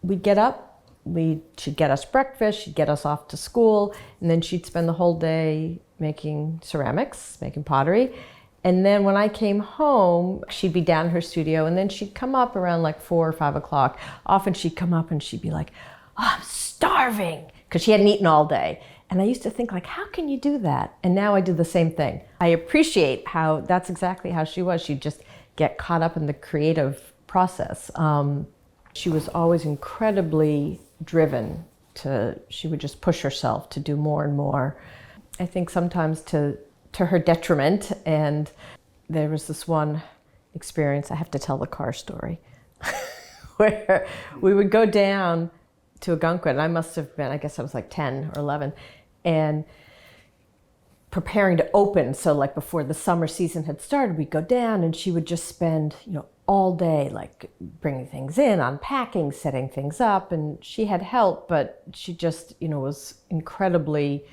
we'd get up, she'd get us breakfast, she'd get us off to school, and then she'd spend the whole day making ceramics, making pottery. And then when I came home, she'd be down in her studio, and then she'd come up around like 4 or 5 o'clock. Often she'd come up and she'd be like, "Oh, I'm starving," because she hadn't eaten all day. And I used to think, like, how can you do that? And now I do the same thing. I appreciate how that's exactly how she was. She'd just get caught up in the creative process. She was always incredibly driven she would just push herself to do more and more. I think sometimes to her detriment. And there was this one experience, I have to tell the car story, where we would go down to Algonquin, and I must have been, I guess I was like 10 or 11, and preparing to open. So like before the summer season had started, we'd go down and she would just spend, all day, like bringing things in, unpacking, setting things up. And she had help, but she just, was incredibly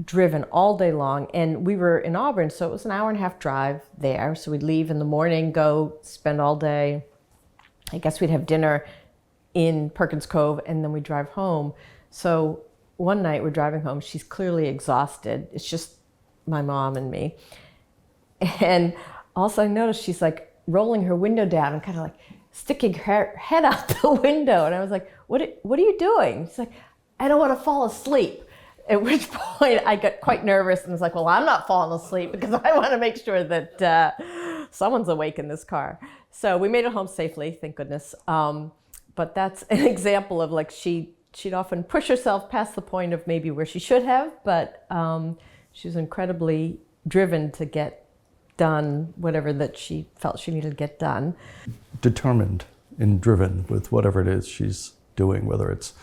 driven all day long. And we were in Auburn, so it was an 1.5-hour drive there. So we'd leave in the morning, go spend all day. I guess we'd have dinner in Perkins Cove, and then we'd drive home. So one night we're driving home, she's clearly exhausted. It's just my mom and me. And also I noticed she's like rolling her window down and kind of like sticking her head out the window. And I was like, what are you doing? She's like, "I don't want to fall asleep." At which point I got quite nervous and was like, well, I'm not falling asleep because I want to make sure that someone's awake in this car. So we made it home safely, thank goodness. But that's an example of like she'd often push herself past the point of maybe where she should have, but she was incredibly driven to get done whatever that she felt she needed to get done. Determined and driven with whatever it is she's doing, whether it's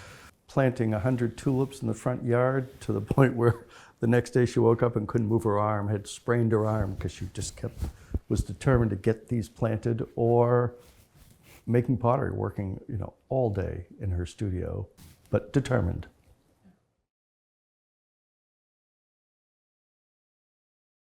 planting 100 tulips in the front yard to the point where the next day she woke up and couldn't move her arm, had sprained her arm because she just was determined to get these planted, or making pottery, working all day in her studio, but determined.